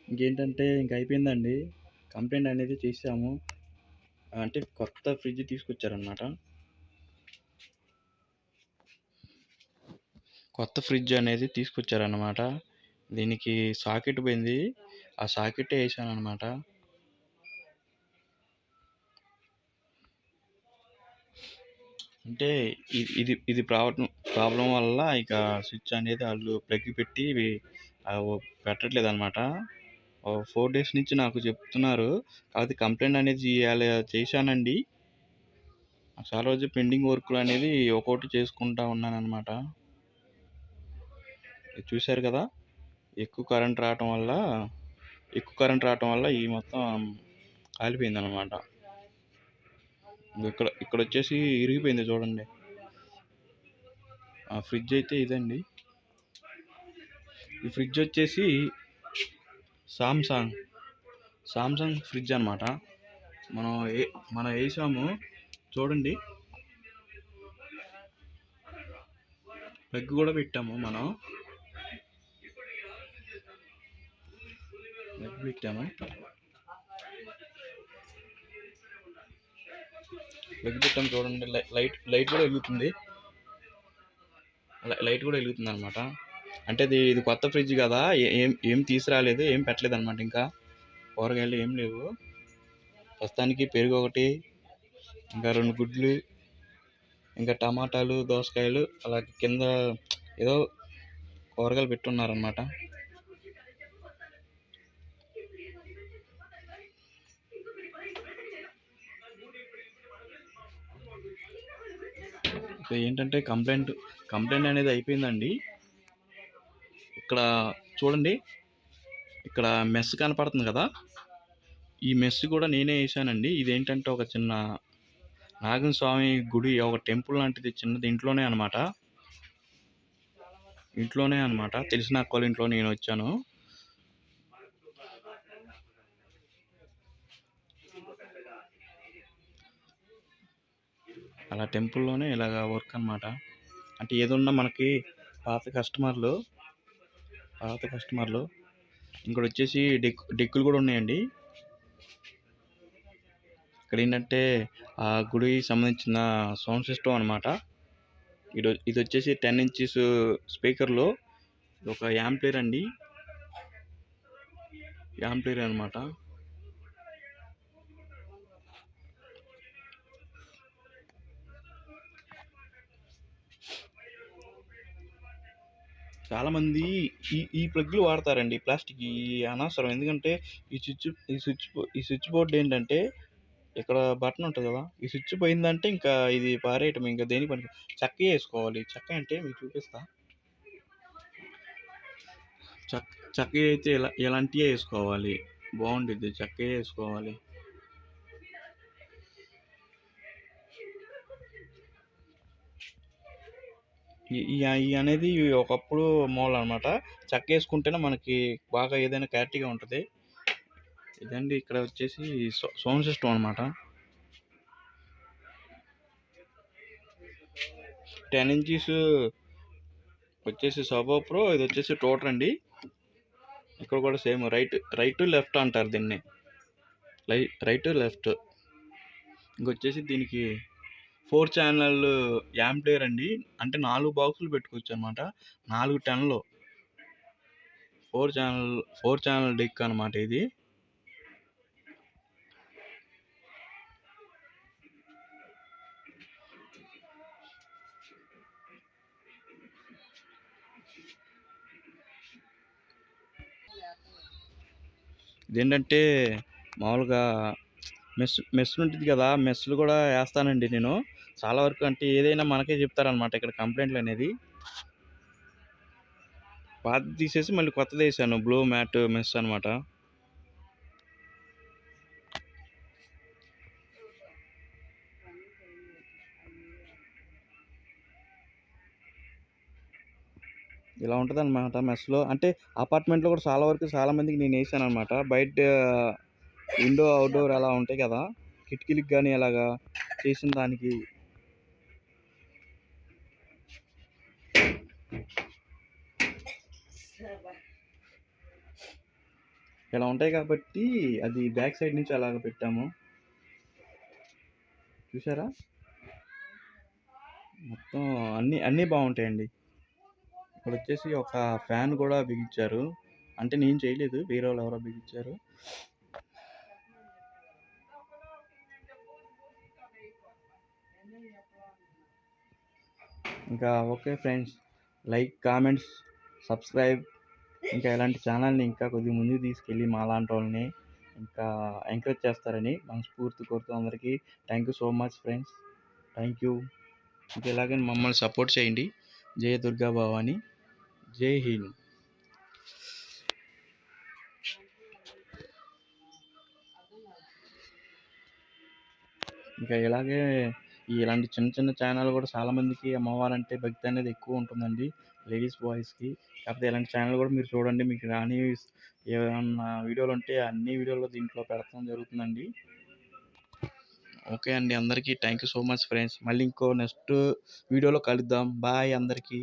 ఇంకేంటంటే ఇంక అయిపోయిందండి. కంప్లెయింట్ అనేది చేసాము. అంటే కొత్త ఫ్రిడ్జ్ తీసుకొచ్చారనమాట. కొత్త ఫ్రిడ్జ్ అనేది తీసుకొచ్చారనమాట. దీనికి సాకెట్ పోయింది. ఆ సాకెట్టే ఏసాననమాట. అంటే ఇది ప్రాబ్లం వల్ల ఇక స్విచ్ అనేది ఆళ్ళు ప్లగ్ పెట్టి పెట్టట్లేదనమాట. 4 డేస్ నుంచి నాకు చెప్తున్నారు. కాకపోతే కంప్లెయింట్ అనేది చేశానండి. చాలా రోజు పెండింగ్ వర్క్‌లు అనేది ఒక్కోటి చేసుకుంటా ఉన్నాననమాట. చూశారు కదా! ఎక్కువ కరెంట్ రావటం వల్ల ఈ మొత్తం కాలిపోయిందనమాట. ఇక్కడొచ్చేసి ఇరిగిపోయింది చూడండి. ఆ ఫ్రిడ్జ్ అయితే ఇదండి. ఈ ఫ్రిడ్జ్ వచ్చేసి సామ్సంగ్ ఫ్రిడ్జ్ అనమాట. మనం వేసాము చూడండి. ప్లగ్ కూడా పెట్టాము. ప్లగ్ పెట్టాము చూడండి. లైట్ కూడా వెలుగుతుంది. అనమాట. అంటే ఇది కొత్త ఫ్రిడ్జ్ కదా, ఏం తీసుకురాలేదు, ఏం పెట్టలేదు అనమాట. ఇంకా కూరగాయలు ఏం లేవు. ప్రస్తుతానికి పెరుగు ఒకటి, ఇంకా 2 గుడ్లు, ఇంకా టమాటాలు, దోసకాయలు, అలాగే కింద ఏదో కూరగాయలు పెట్టున్నారనమాట. ఏంటంటే కంప్లైంట్ అనేది అయిపోయిందండి. ఇక్కడ చూడండి, ఇక్కడ మెస్ కనపడుతుంది కదా, ఈ మెస్ కూడా నేనే వేసానండి. ఇదేంటంటే ఒక చిన్న నాగం స్వామి గుడి, ఒక టెంపుల్ లాంటిది చిన్నది ఇంట్లోనే అనమాట. తెలిసిన అక్కోళ్ళ ఇంట్లో నేను వచ్చాను. అలా టెంపుల్లోనే ఇలాగ వర్క్ అనమాట. అంటే ఏదున్నా మనకి పాత కస్టమర్లు ఇంకోటి వచ్చేసి డెక్కులు కూడా ఉన్నాయండి. ఇక్కడ ఏంటంటే ఆ గుడికి సంబంధించిన సౌండ్ సిస్టమ్ అనమాట. ఇది వచ్చేసి 10 ఇంచెస్ స్పీకర్లో ఒక యాంప్లిఫైర్ అనమాట. చాలా మంది ఈ ప్లగ్లు వాడతారండి. ప్లాస్టిక్ అనవసరం. ఎందుకంటే ఈ స్విచ్ బోర్డు ఏంటంటే ఇక్కడ బటన్ ఉంటుంది కదా, ఈ స్విచ్ పోయిందంటే ఇంకా ఇది పారేయటం, ఇంకా దేనికి పనికి. చెక్క వేసుకోవాలి. చెక్క అంటే మీకు చూపిస్తా. చెక్క అయితే ఇలాంటివే వేసుకోవాలి, బాగుండిద్ది. చెక్క వేసుకోవాలి. ఈ అనేది ఒకప్పుడు మూల అనమాట. చెక్క వేసుకుంటేనే మనకి బాగా ఏదైనా క్లారిటీగా ఉంటుంది. ఇదండి. ఇక్కడ వచ్చేసి సౌండ్ సిస్టమ్ అనమాట. 10 ఇంచెస్ వచ్చేసి సబ్ ప్రో, ఇది వచ్చేసి టోటర్ అండి. ఇక్కడ కూడా సేమ్ రైట్ లెఫ్ట్ అంటారు దీన్ని. Right left. ఇంకొచ్చేసి దీనికి 4 ఛానల్ యాంప్లిఫైర్ అండి. అంటే 4 బాక్సులు పెట్టుకోవచ్చు అనమాట. 4 టన్నులు 4 ఛానల్ డెక్ అనమాట ఇది. ఇదేంటంటే మామూలుగా మెస్ ఉంటుంది కదా, మెస్లు కూడా వేస్తానండి నేను చాలా వరకు. అంటే ఏదైనా మనకే చెప్తారనమాట ఇక్కడ కంప్లైంట్లు అనేది. పాతది తీసేసి మళ్ళీ కొత్తది వేసాను. బ్లూ మ్యాట్ మెస్ అనమాట. ఇలా ఉంటుంది అనమాట మెస్లో. అంటే అపార్ట్మెంట్లో కూడా చాలా మందికి నేను వేసాను అనమాట. బయట విండో అవుట్డోర్ అలా ఉంటాయి కదా, కిటికీలకు కానీ అలాగా చేసిన దానికి. ఇలా ఉంటాయి కాబట్టి అది బ్యాక్ సైడ్ నుంచి అలాగ పెట్టాము. చూసారా? మొత్తం అన్నీ బాగుంటాయండి. ఇక్కడ వచ్చేసి ఒక ఫ్యాన్ కూడా బిగించారు. అంటే నేను చేయలేదు, వేరే వాళ్ళు ఎవరో బిగించారు. ఇంకా okay friends, like, comments, subscribe. ఇంకా ఇలాంటి ఛానల్ని ఇంకా కొద్దిగా ముందుకు తీసుకెళ్ళి మాలాంటి వాళ్ళని ఇంకా ఎంకరేజ్ చేస్తారని మనస్ఫూర్తి కోరుతూ అందరికీ thank you so much friends. Thank you. ఇంకా ఇలాగే మమ్మల్ని సపోర్ట్ చేయండి. జయ దుర్గా భవాని. జై హింద్. ఇంకా ఇలాగే ఇలాంటి చిన్న చిన్న ఛానల్ కూడా చాలామందికి అమ్మవారంటే భక్తి అనేది ఎక్కువ ఉంటుందండి, లేడీస్ బాయ్స్కి. కాకపోతే ఇలాంటి ఛానల్ కూడా మీరు చూడండి, మీకు రాని ఏమన్నా వీడియోలు ఉంటే అన్ని వీడియోలు దీంట్లో పెడతాం జరుగుతుందండి. ఓకే అండి, అందరికీ thank you so much friends. మళ్ళీ ఇంకో నెక్స్ట్ వీడియోలో కలుద్దాం. బాయ్ అందరికీ.